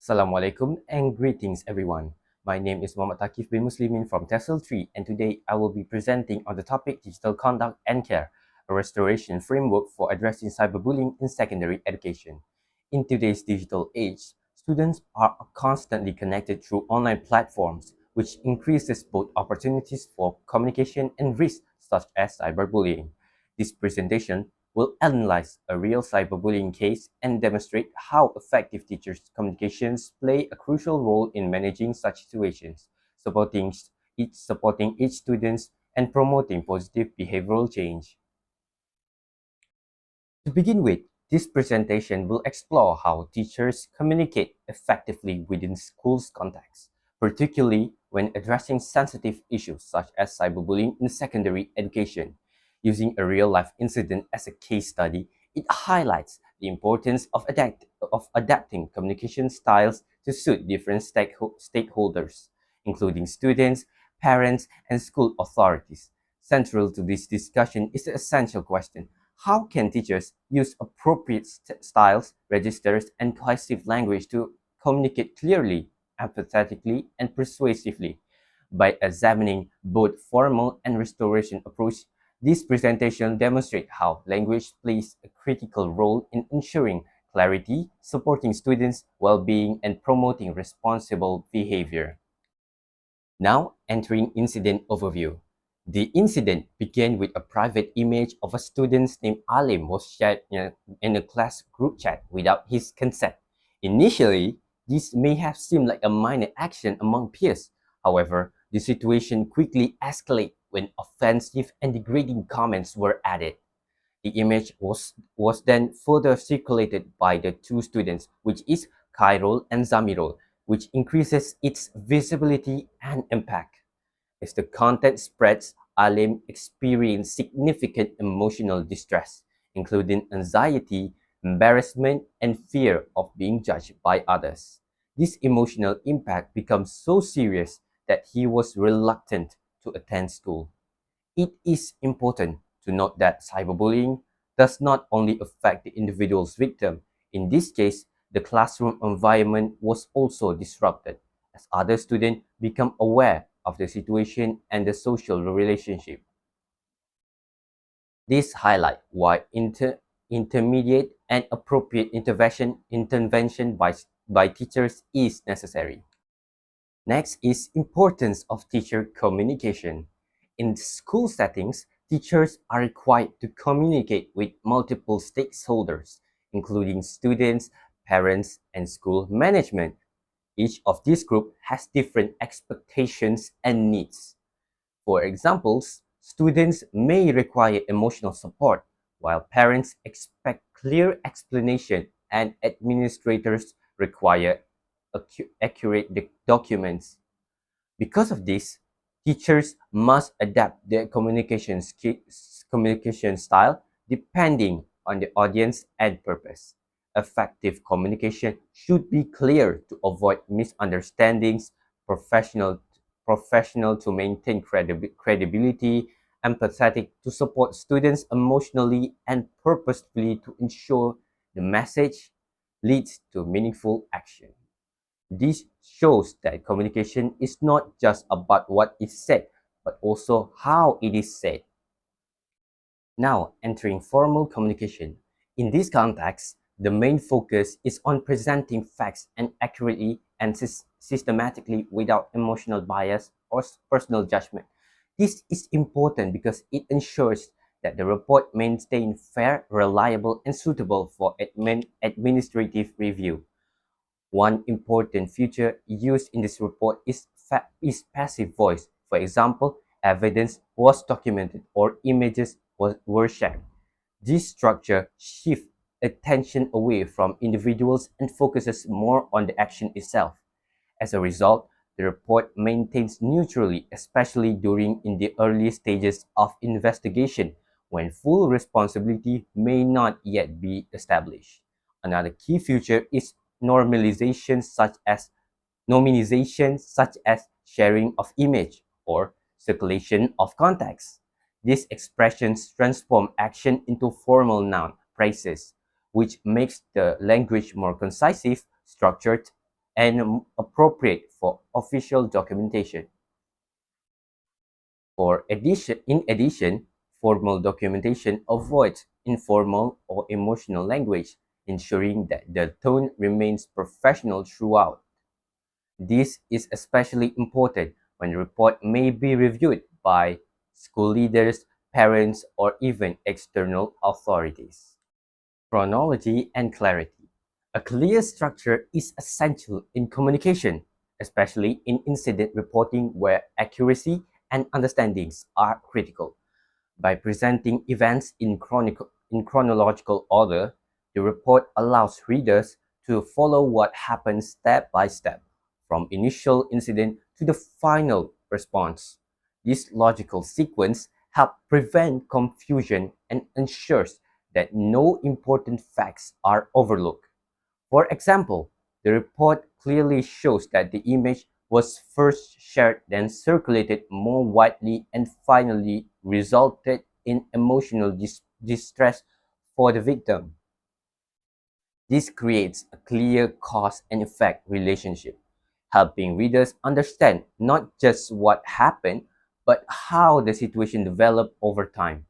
Assalamualaikum and greetings everyone. My name is Muhammad Takif bin Muslimin from TESOL 3 and today I will be presenting on the topic Digital Conduct and Care, a restoration framework for addressing cyberbullying in secondary education. In today's digital age, students are constantly connected through online platforms, which increases both opportunities for communication and risks such as cyberbullying. This presentation will analyze a real cyberbullying case and demonstrate how effective teachers' communications play a crucial role in managing such situations, supporting each student and promoting positive behavioral change. To begin with, this presentation will explore how teachers communicate effectively within schools' context, particularly when addressing sensitive issues such as cyberbullying in secondary education. Using a real-life incident as a case study, it highlights the importance of adapting communication styles to suit different stakeholders, including students, parents, and school authorities. Central to this discussion is the essential question: how can teachers use appropriate styles, registers, and cohesive language to communicate clearly, empathetically, and persuasively? By examining both formal and restoration approach, this presentation demonstrates how language plays a critical role in ensuring clarity, supporting students' well-being, and promoting responsible behavior. Now, entering incident overview. The incident began with a private image of a student named Alim was shared in a class group chat without his consent. Initially, this may have seemed like a minor action among peers. However, the situation quickly escalated when offensive and degrading comments were added. The image was then further circulated by the two students, which is Khairul and Zamirul, which increases its visibility and impact. As the content spreads, Alim experienced significant emotional distress, including anxiety, embarrassment, and fear of being judged by others. This emotional impact becomes so serious that he was reluctant to attend school. It is important to note that cyberbullying does not only affect the individual's victim. In this case, the classroom environment was also disrupted as other students become aware of the situation and the social relationship. This highlights why intermediate and appropriate intervention by teachers is necessary. Next is importance of teacher communication. In school settings, teachers are required to communicate with multiple stakeholders, including students, parents, and school management. Each of these groups has different expectations and needs. For examples, students may require emotional support, while parents expect clear explanation and administrators require accurate documents. Because of this, teachers must adapt their communication style depending on the audience and purpose. Effective communication should be clear to avoid misunderstandings, professional, professional to maintain credibility, empathetic to support students emotionally, and purposefully to ensure the message leads to meaningful action. This shows that communication is not just about what is said, but also how it is said. Now, entering formal communication. In this context, the main focus is on presenting facts and accurately and systematically without emotional bias or personal judgment. This is important because it ensures that the report maintains fair, reliable, and suitable for administrative review. One important feature used in this report is passive voice. For example, evidence was documented or images were shared. This structure shifts attention away from individuals and focuses more on the action itself. As a result, the report maintains neutrality, especially during in the early stages of investigation when full responsibility may not yet be established. Another key feature is normalization such as nominalization such as sharing of image or circulation of context. These expressions transform action into formal noun phrases, which makes the language more concise, structured, and appropriate for official documentation. In addition, formal documentation avoids informal or emotional language, ensuring that the tone remains professional throughout. This is especially important when a report may be reviewed by school leaders, parents, or even external authorities. Chronology and clarity. A clear structure is essential in communication, especially in incident reporting where accuracy and understandings are critical. By presenting events in chronological order, the report allows readers to follow what happened step by step, from initial incident to the final response. This logical sequence helps prevent confusion and ensures that no important facts are overlooked. For example, the report clearly shows that the image was first shared, then circulated more widely, and finally resulted in emotional distress for the victim. This creates a clear cause and effect relationship, helping readers understand not just what happened, but how the situation developed over time.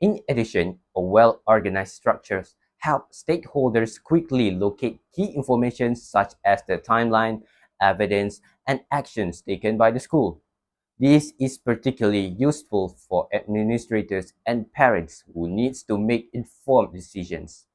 In addition, a well-organized structure helps stakeholders quickly locate key information such as the timeline, evidence, and actions taken by the school. This is particularly useful for administrators and parents who needs to make informed decisions.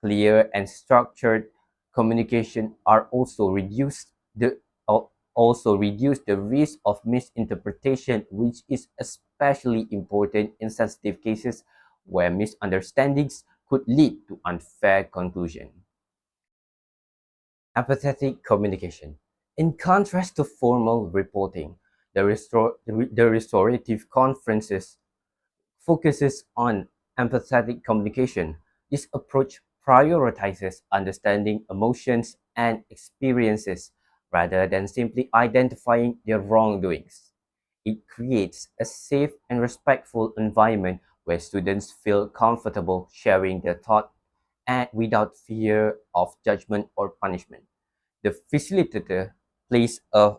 Clear and structured communication are also reduce the risk of misinterpretation, which is especially important in sensitive cases where misunderstandings could lead to unfair conclusion. Empathetic communication. In contrast to formal reporting, the restorative conferences focuses on empathetic communication. This approach prioritizes understanding emotions and experiences rather than simply identifying their wrongdoings. It creates a safe and respectful environment where students feel comfortable sharing their thoughts and without fear of judgment or punishment. The facilitator plays a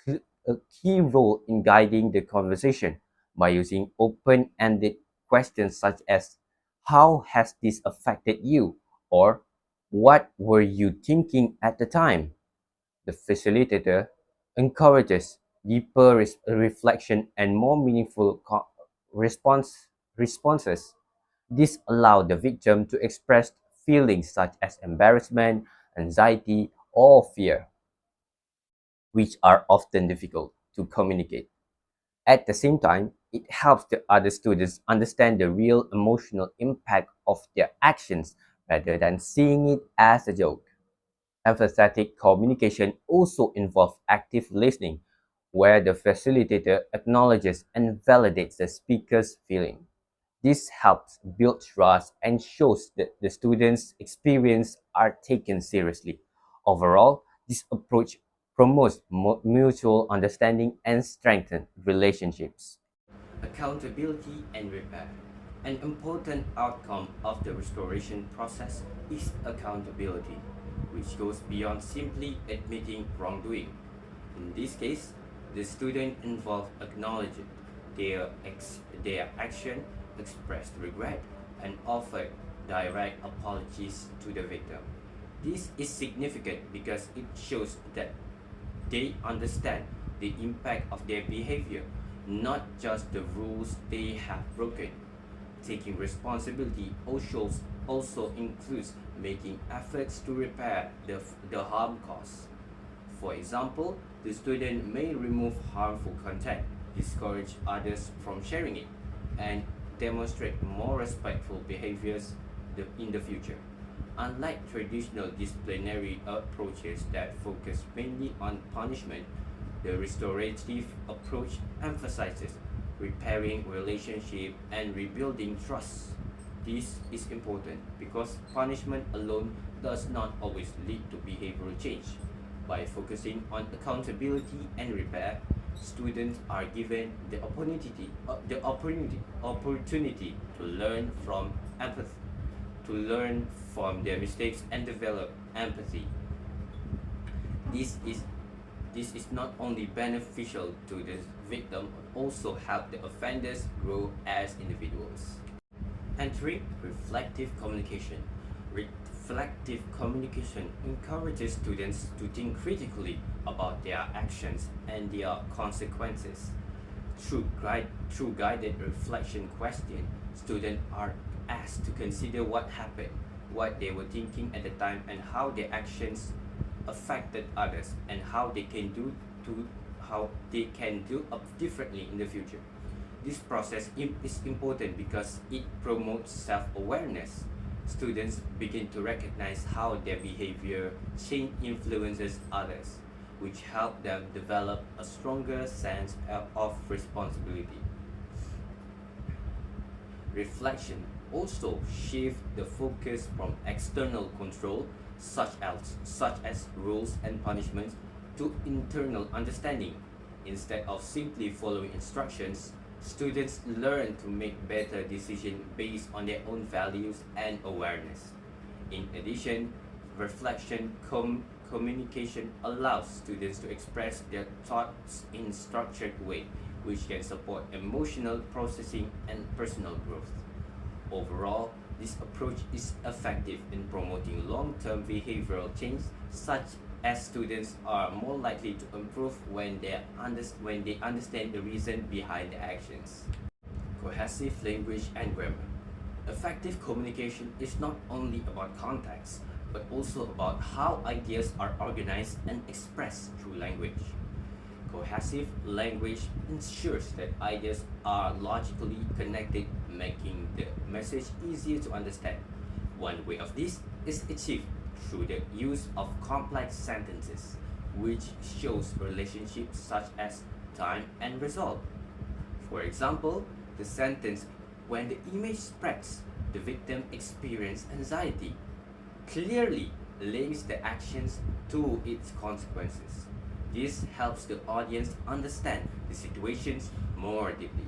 key role in guiding the conversation by using open ended questions such as, "How has this affected you?" or "What were you thinking at the time?" The facilitator encourages deeper reflection and more meaningful responses. This allows the victim to express feelings such as embarrassment, anxiety, or fear, which are often difficult to communicate. At the same time, it helps the other students understand the real emotional impact of their actions rather than seeing it as a joke. Empathetic communication also involves active listening, where the facilitator acknowledges and validates the speaker's feeling. This helps build trust and shows that the students' experiences are taken seriously. Overall, this approach promotes mutual understanding and strengthens relationships. Accountability and repair. An important outcome of the restoration process is accountability, which goes beyond simply admitting wrongdoing. In this case, the student involved acknowledged their action, expressed regret, and offered direct apologies to the victim. This is significant because it shows that they understand the impact of their behavior, not just the rules they have broken. Taking responsibility also includes making efforts to repair the harm caused. For example, the student may remove harmful content, discourage others from sharing it, and demonstrate more respectful behaviors in the future. Unlike traditional disciplinary approaches that focus mainly on punishment, the restorative approach emphasizes repairing relationship and rebuilding trust. This is important because punishment alone does not always lead to behavioral change. By focusing on accountability and repair, students are given the opportunity to empathy, learn from their mistakes and develop empathy. This is this is not only beneficial to the victim but also help the offenders grow as individuals. And three, reflective communication. Reflective communication encourages students to think critically about their actions and their consequences. Through guided reflection question, students are asked to consider what happened, what they were thinking at the time, and how their actions affected others, and to how they can do up differently in the future. This process is important because it promotes self-awareness. Students begin to recognize how their behavior change influences others, which help them develop a stronger sense of responsibility. Reflection also shifts the focus from external control, such as rules and punishments, to internal understanding. Instead of simply following instructions, students learn to make better decisions based on their own values and awareness. In addition, communication allows students to express their thoughts in structured way, which can support emotional processing and personal growth. Overall, this approach is effective in promoting long-term behavioral change, such as students are more likely to improve when they understand the reason behind their actions. Cohesive language and grammar. Effective communication is not only about context, but also about how ideas are organized and expressed through language. Cohesive language ensures that ideas are logically connected, making the message easier to understand. One way of this is achieved through the use of complex sentences, which shows relationships such as time and result. For example, the sentence, "When the image spreads, the victim experienced anxiety," clearly links the actions to its consequences. This helps the audience understand the situations more deeply.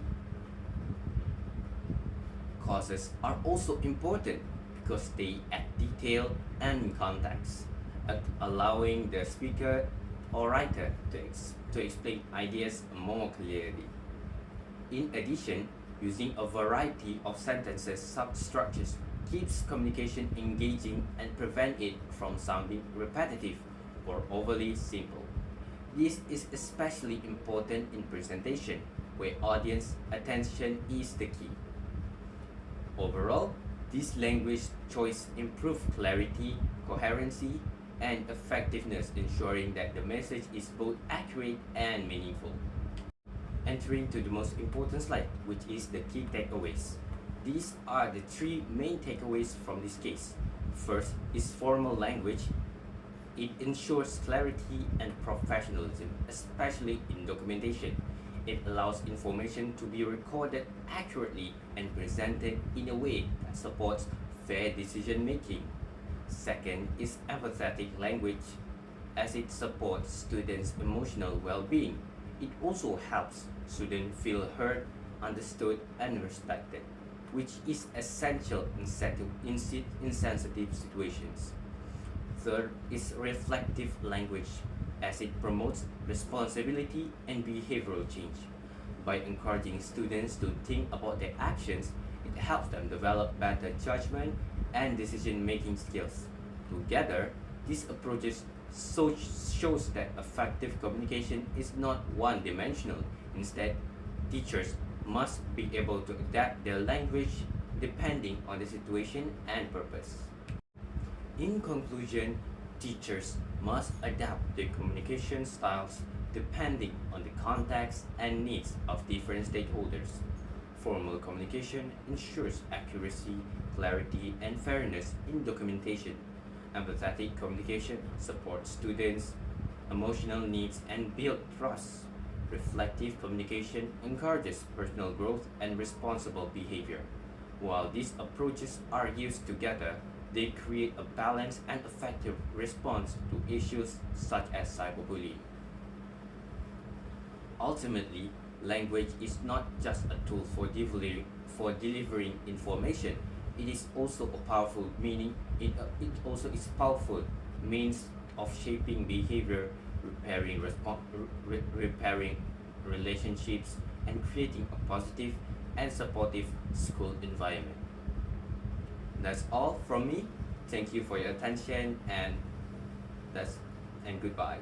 Causes are also important because they add detail and context, allowing the speaker or writer to explain ideas more clearly. In addition, using a variety of sentences substructures keeps communication engaging and prevent it from sounding repetitive or overly simple. This is especially important in presentation, where audience attention is the key. Overall, this language choice improves clarity, coherency, and effectiveness, ensuring that the message is both accurate and meaningful. Entering to the most important slide, which is the key takeaways. These are the three main takeaways from this case. First is formal language. It ensures clarity and professionalism, especially in documentation. It allows information to be recorded accurately and presented in a way that supports fair decision making. Second is empathetic language, as it supports students' emotional well-being. It also helps students feel heard, understood, and respected, which is essential in sensitive situations. Third is reflective language, as it promotes responsibility and behavioral change. By encouraging students to think about their actions, it helps them develop better judgment and decision-making skills. Together, these approaches shows that effective communication is not one-dimensional. Instead, teachers must be able to adapt their language depending on the situation and purpose. In conclusion, teachers must adapt their communication styles depending on the context and needs of different stakeholders. Formal communication ensures accuracy, clarity, and fairness in documentation. Empathetic communication supports students' emotional needs and builds trust. Reflective communication encourages personal growth and responsible behavior. While these approaches are used together, they create a balanced and effective response to issues such as cyberbullying. Ultimately, language is not just a tool for delivering information. It is also a powerful means of shaping behavior, repairing relationships, and creating a positive and supportive school environment. That's all from me. Thank you for your attention, and that's and goodbye.